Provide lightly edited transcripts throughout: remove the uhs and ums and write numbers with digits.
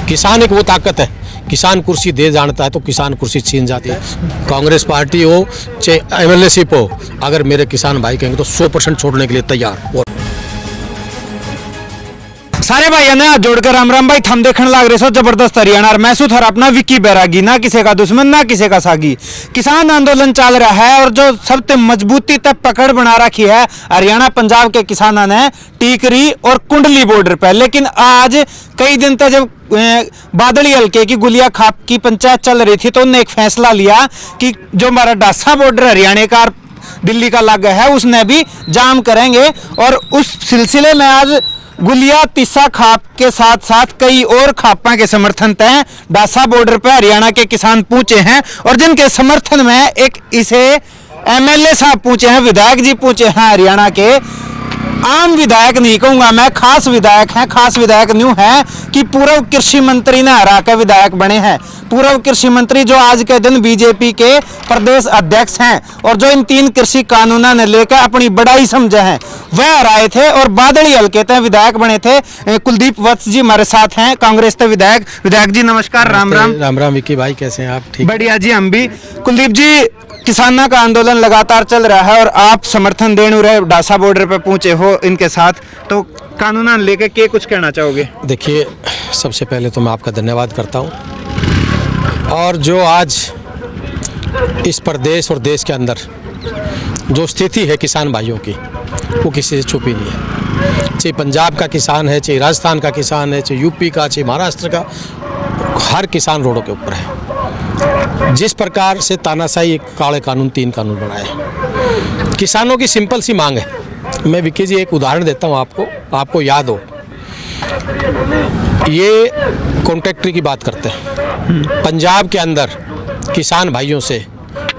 किसान एक वो ताकत है, किसान कुर्सी दे जानता है तो किसान कुर्सी छीन जाती है। कांग्रेस पार्टी हो चाहे एमएलएशिप हो, अगर मेरे किसान भाई कहेंगे तो 100% छोड़ने के लिए तैयार। और सारे भाइयों ने हाथ जोड़कर राम राम भाई, थम देखने लग रहे सो जबरदस्त हरियाणा और मैं सुथर अपना विक्की बैरागी, ना किसी का दुश्मन ना किसी का सागी। किसान आंदोलन चल रहा है और जो सबसे मजबूती तक पकड़ बना रखी है हरियाणा पंजाब के किसानों ने टीकरी और कुंडली बॉर्डर पर। लेकिन आज कई दिन तक जब बादली हल्के की गुलिया खाप की पंचायत चल रही थी तो उन्होंने एक फैसला लिया कि जो हमारा डासा बॉर्डर हरियाणा का दिल्ली का लग है उसने भी जाम करेंगे। और उस सिलसिले में आज गुलिया तिस्सा खाप के साथ साथ कई और खापा के समर्थन तय डासा बॉर्डर पर हरियाणा के किसान पहुंचे हैं और जिनके समर्थन में एक इसे एमएलए साहब पहुंचे हैं, विधायक जी पहुंचे हैं हरियाणा के। आम विधायक नहीं कहूंगा मैं, खास विधायक हैं। खास विधायक न्यू है कि पूर्व कृषि मंत्री ने हरा के विधायक बने हैं। पूर्व कृषि मंत्री जो आज के दिन बीजेपी के प्रदेश अध्यक्ष हैं और जो इन 3 कृषि कानूनों ने लेकर अपनी बड़ाई समझे हैं वह हराए थे और बादली हल्के तक विधायक बने थे। कुलदीप वत्स जी हमारे साथ हैं, कांग्रेस के विधायक। विधायक जी नमस्कार। राम राम। राम राम विक्की भाई, कैसे हैं आप? ठीक, बढ़िया जी, हम भी। कुलदीप जी, किसानों का आंदोलन लगातार चल रहा है और आप समर्थन देने रहे डासा बॉर्डर पे पहुंचे हो इनके साथ, तो कानून लेके क्या कुछ कहना चाहोगे? देखिए, सबसे पहले तो मैं आपका धन्यवाद करता हूं। और जो आज इस प्रदेश और देश के अंदर जो स्थिति है किसान भाइयों की, वो किसी से छुपी नहीं है। चाहे पंजाब का किसान है, चाहे राजस्थान का किसान है, चाहे यूपी का, चाहे महाराष्ट्र का, हर किसान रोडों के ऊपर है। जिस प्रकार से तानाशाही काले कानून 3 कानून बनाए, किसानों की सिंपल सी मांग है। मैं विक्की जी एक उदाहरण देता हूं आपको याद हो, ये कॉन्ट्रैक्टरी की बात करते हैं। पंजाब के अंदर किसान भाइयों से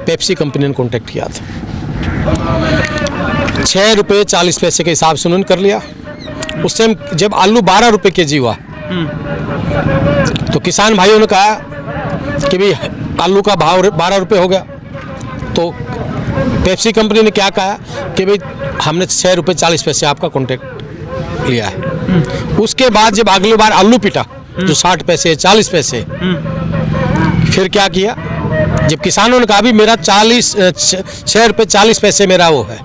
पेप्सी कंपनी ने कॉन्ट्रैक्ट किया था, 6 रुपये 40 पैसे के हिसाब से उन्होंने कर लिया। उस टाइम जब आलू 12 रुपये केजी हुआ तो किसान भाइयों ने कहा कि भाई आलू का भाव 12 रुपये हो गया। तो पेप्सी कंपनी ने क्या कहा कि भाई हमने 6 रुपये 40 पैसे आपका कॉन्ट्रैक्ट लिया है। उसके बाद जब अगली बार आलू पिटा जो 60 पैसे 40 पैसे, फिर क्या किया, जब किसानों ने कहा भी मेरा 6 रुपये 40 पैसे मेरा वो है,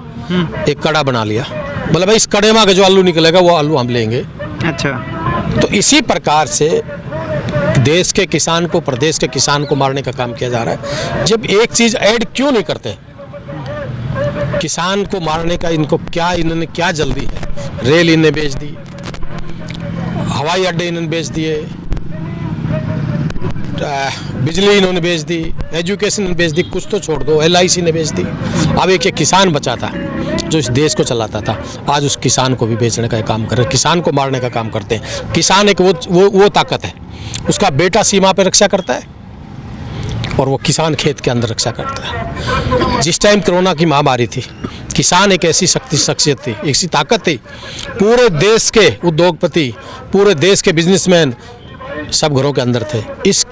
एक कड़ा बना लिया, बोला भाई इस कड़े में जो आलू निकलेगा वो आलू हम लेंगे। अच्छा, तो इसी प्रकार से देश के किसान को, प्रदेश के किसान को मारने का काम किया जा रहा है। जब एक चीज ऐड क्यों नहीं करते, किसान को मारने का इन्होंने क्या जल्दी है? रेल इन्हें बेच दी, हवाई अड्डे इन्होंने बेच दिए, बिजली इन्होंने बेच दी, एजुकेशन बेच दी, कुछ तो छोड़ दो, LIC ने बेच दी। अब एक किसान बचा था जो इस देश को चलाता था, आज उस किसान को भी बेचने का काम कर रहे, किसान को मारने का काम करते हैं। किसान एक वो ताकत है, उसका बेटा सीमा पर रक्षा करता है और वो किसान खेत के अंदर रक्षा करता है। जिस टाइम कोरोना की महामारी थी, किसान एक ऐसी शख्सियत थी, ऐसी ताकत थी, पूरे देश के उद्योगपति, पूरे देश के बिजनेसमैन सब घरों के अंदर थे। इस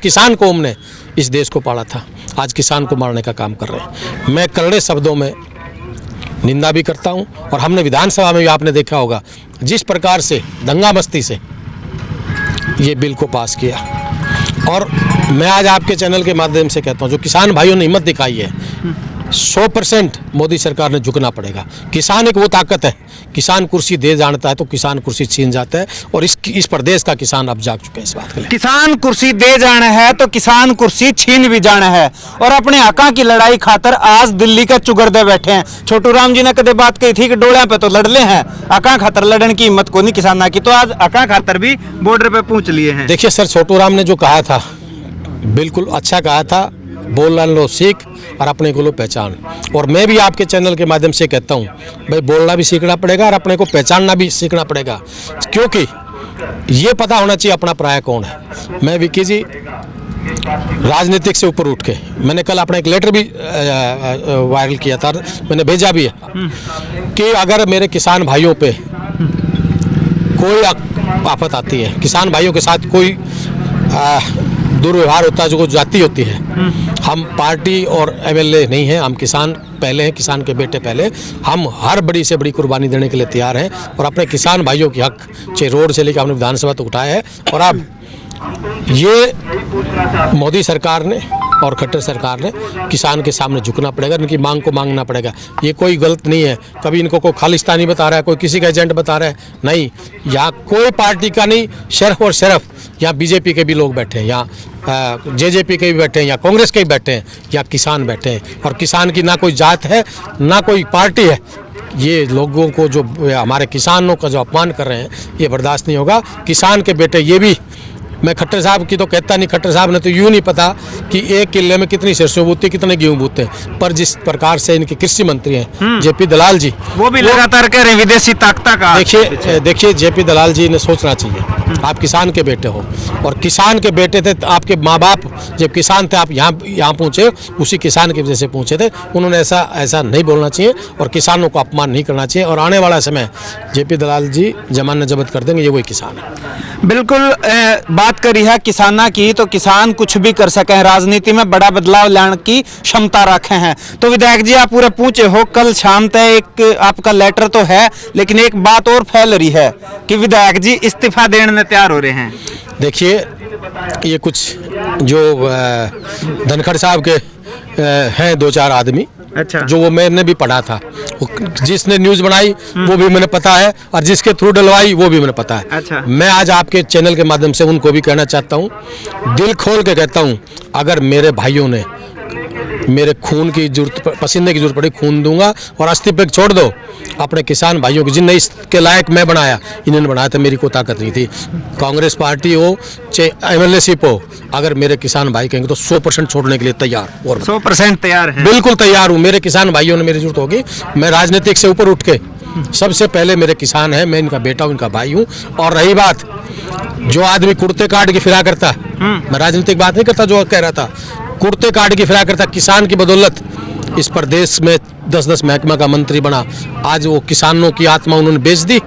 किसान कौम ने इस देश को पाला था, आज किसान को मारने का काम कर रहे हैं। मैं कड़े शब्दों में निंदा भी करता हूं और हमने विधानसभा में भी आपने देखा होगा जिस प्रकार से दंगा मस्ती से ये बिल को पास किया। और मैं आज आपके चैनल के माध्यम से कहता हूं, जो किसान भाइयों ने हिम्मत दिखाई है, 100% मोदी सरकार ने झुकना पड़ेगा। किसान एक वो ताकत है, किसान कुर्सी दे जानता है तो किसान कुर्सी छीन जाता है और इस प्रदेश का किसान अब जाग चुका है इस बात के लिए। किसान कुर्सी दे जाना है तो किसान कुर्सी छीन भी जाना है और अपने हका की लड़ाई खातर आज दिल्ली के चुगरदे बैठे हैं। छोटू राम जी ने कदे बात कही थी कि डोलिया पे तो लड़ले हैं, हका खातर लड़ने की हिम्मत को नहीं किसाना की, तो आज हका खातर भी बॉर्डर पे पहुंच लिए हैं। देखिए सर, छोटू राम ने जो कहा था बिल्कुल अच्छा कहा था, बोलना लो सीख और अपने को लो पहचान। और मैं भी आपके चैनल के माध्यम से कहता हूँ भाई, बोलना भी सीखना पड़ेगा और अपने को पहचानना भी सीखना पड़ेगा, क्योंकि ये पता होना चाहिए अपना पराया कौन है। मैं विक्की जी राजनीतिक से ऊपर उठ के, मैंने कल अपना एक लेटर भी वायरल किया था, मैंने भेजा भी है कि अगर मेरे किसान भाइयों पे कोई आफत आती है, किसान भाइयों के साथ कोई दुर्व्यवहार होता है, जो जाति होती है। हम पार्टी और एमएलए नहीं हैं, हम किसान पहले हैं, किसान के बेटे पहले। हम हर बड़ी से बड़ी कुर्बानी देने के लिए तैयार हैं और अपने किसान भाइयों की हक, चाहे रोड से लेकर हमने विधानसभा तक उठाया है। और अब ये मोदी सरकार ने और खट्टर सरकार ने किसान के सामने झुकना पड़ेगा, इनकी मांग को मांगना पड़ेगा। ये कोई गलत नहीं है, कभी इनको कोई खालिस्तानी बता रहा है, कोई किसी का एजेंट बता रहा है, नहीं। यहाँ कोई पार्टी का नहीं, सिर्फ और सिर्फ यहाँ बीजेपी के भी लोग बैठे हैं, यहाँ जेजेपी के भी बैठे हैं, यहाँ कांग्रेस के भी बैठे हैं, यहाँ किसान बैठे हैं। और किसान की ना कोई जात है, ना कोई पार्टी है। ये लोगों को जो हमारे किसानों का जो अपमान कर रहे हैं, ये बर्दाश्त नहीं होगा। किसान के बेटे, ये भी मैं खट्टर साहब की तो कहता नहीं, खट्टर साहब ने तो यूँ नहीं पता कि एक किले में कितनी सरसों बूते, कितने गेहूँ बूते हैं। पर जिस प्रकार से इनके कृषि मंत्री हैं जेपी दलाल जी, वो भी लगातार कह रहे हैं विदेशी ताकत का। देखिए जेपी दलाल जी ने सोचना चाहिए, आप किसान के बेटे हो और किसान के बेटे थे। आपके माँ बाप जब किसान थे, आप यहाँ पहुँचे, उसी किसान की वजह से पहुँचे थे। उन्होंने ऐसा नहीं बोलना चाहिए और किसानों को अपमान नहीं करना चाहिए। और आने वाला समय जेपी दलाल जी जमानत जब्त कर देंगे, ये वही किसान है। बिल्कुल बात करी है किसाना की, तो किसान कुछ भी कर सके हैं, राजनीति में बड़ा बदलाव लाने की क्षमता रखे हैं। तो विधायक जी, आप पूरे पूछे हो, कल शाम तक एक आपका लेटर तो है, लेकिन एक बात और फैल रही है कि विधायक जी इस्तीफा देने में तैयार हो रहे हैं। देखिए, ये कुछ जो धनखड़ साहब के हैं 2-4 आदमी, अच्छा, जो वो मैंने भी पढ़ा था, जिसने न्यूज़ बनाई वो भी मैंने पता है, और जिसके थ्रू डलवाई वो भी मैंने पता है। अच्छा। मैं आज आपके चैनल के माध्यम से उनको भी कहना चाहता हूँ, दिल खोल के कहता हूँ, अगर मेरे भाइयों ने मेरे खून की जरूरत, पसीने की जरूरत पड़ी, खून दूंगा। और इस्तीफे छोड़ दो अपने किसान भाइयों की, जिनने इसके लायक मैं बनाया, इन्होंने बनाया था, मेरी कोई ताकत नहीं थी। कांग्रेस पार्टी हो चाहे एमएलए शिप हो, अगर मेरे किसान भाई कहेंगे तो 100% छोड़ने के लिए तैयार, और 100% तैयार है। बिल्कुल तैयार हूँ। मेरे किसान भाइयों ने मेरी जरूरत होगी, मैं राजनीतिक से ऊपर उठ के, सबसे पहले मेरे किसान है, मैं इनका बेटा हूँ, इनका भाई हूँ। और रही बात, जो आदमी कुर्ते काट के फिरा करता, मैं राजनीतिक बात नहीं करता, जो कह रहा था कुर्ते काट के फिरा करता, किसान की बदौलत इस प्रदेश में 10-10 महकमा का मंत्री बना। आज वो किसानों की आत्मा उन्होंने बेच दी।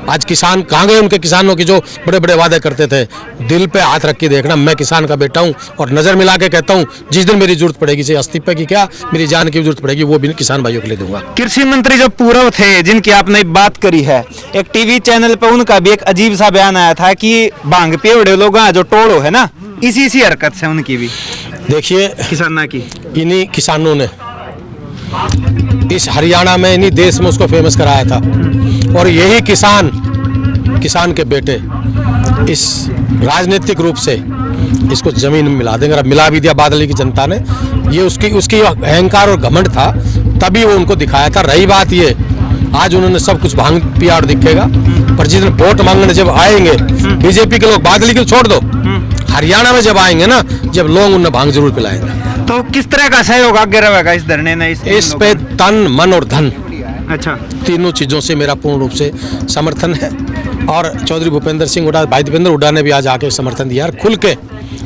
आज किसान कहाँ गए? उनके किसानों की जो बड़े बड़े वादे करते थे। दिल पे हाथ रख के देखना, मैं किसान का बेटा हूँ और नज़र मिला के कहता हूँ, जिस दिन मेरी जरूरत पड़ेगी, चाहे इस्तीफे की क्या, मेरी जान की जरूरत पड़ेगी, वो भी किसान भाइयों के लिए दूंगा। कृषि मंत्री जो पूर्व थे, जिनकी आपने बात करी है, एक टीवी चैनल पे उनका भी एक अजीब सा बयान आया था कि भांग पियोड़े लोग जो टोड़ो है ना, इसी हरकत से उनकी भी। देखिए, किसाना की इन्हीं किसानों ने इस हरियाणा में, इन्हीं देश में उसको फेमस कराया था। और यही किसान के बेटे इस राजनीतिक रूप से इसको जमीन में मिला देंगे। मिला भी दिया बादली की जनता ने। ये उसकी अहंकार और घमंड था, तभी वो उनको दिखाया था। रही बात ये, आज उन्होंने सब कुछ भांग पियाड़ दिखेगा, पर जिस दिन वोट मांगने जब आएंगे बीजेपी के लोग, बादली को छोड़ दो, हरियाणा में जब आएंगे ना, जब लोग उन्हें भांग जरूर पिलाएंगे। तो किस तरह का सहयोग आगे रहेगा इस धरने में? इस पे तन, मन और धन, अच्छा, तीनों चीज़ों से मेरा पूर्ण रूप से समर्थन है। और चौधरी भूपेंद्र सिंह हुड्डा, भाई दीपेंद्र हुड्डा ने भी आज आके समर्थन दिया, खुल के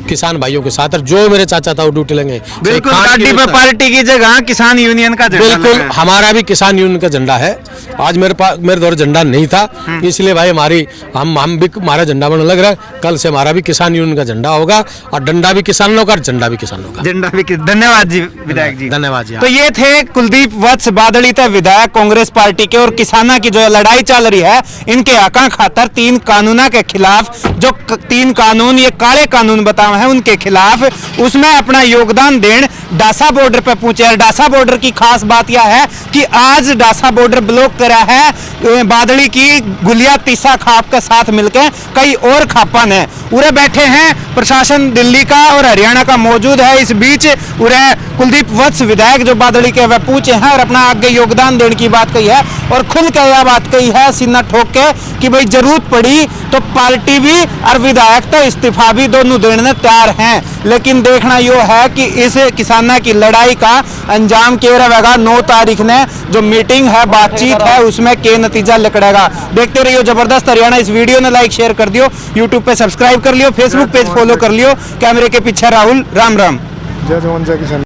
किसान भाइयों के साथ। और जो मेरे चाचा था वो ड्यूटी लेंगे। बिल्कुल, गाड़ी पे पार्टी की जगह किसान यूनियन का झंडा बिल्कुल, हमारा भी किसान यूनियन का झंडा है। आज मेरे दौर झंडा नहीं था, इसलिए भाई हम भी हमारा झंडा बनने लग रहा है। कल से हमारा भी किसान यूनियन का झंडा होगा, और डंडा भी किसानों का, झंडा भी किसानों का। झंडा भी। धन्यवाद जी विधायक जी, धन्यवाद जी। तो ये थे कुलदीप वत्स बादली, थे विधायक कांग्रेस पार्टी के। और किसाना की जो लड़ाई चल रही है, इनके हका खातर 3 कानूनों के खिलाफ, जो 3 कानून ये काले कानून बताए हैं, उनके खिलाफ उसमें अपना योगदान देने डासा बॉर्डर पे पहुंचे। और डासा बॉर्डर की खास बात यह है कि आज डासा बॉर्डर ब्लॉक करा है बादली की गुलिया तीसा खाप के साथ मिलकर कई और खापन है। उरे बैठे हैं प्रशासन दिल्ली का और हरियाणा का मौजूद है। इस बीच उरे कुलदीप वत्स विधायक जो बादली के वह पूछे हैं और अपना आगे योगदान देने की बात कही है, और खुल के यह बात कही है सीना ठोक के कि भाई जरूरत पड़ी तो पार्टी भी और विधायक तो इस्तीफा भी दोनों देने तैयार हैं। लेकिन देखना यो है कि इस किसाना की लड़ाई का अंजाम क्या रहेगा। 9 तारीख ने जो मीटिंग है, बातचीत है, उसमें क्या नतीजा निकलेगा। देखते रहिए जबरदस्त हरियाणा। इस वीडियो ने लाइक शेयर कर दियो, यूट्यूब पे सब्सक्राइब कर लियो, फेसबुक पेज फॉलो कर लियो। कैमरे के पीछे राहुल, राम राम। जय जवान जय किसान।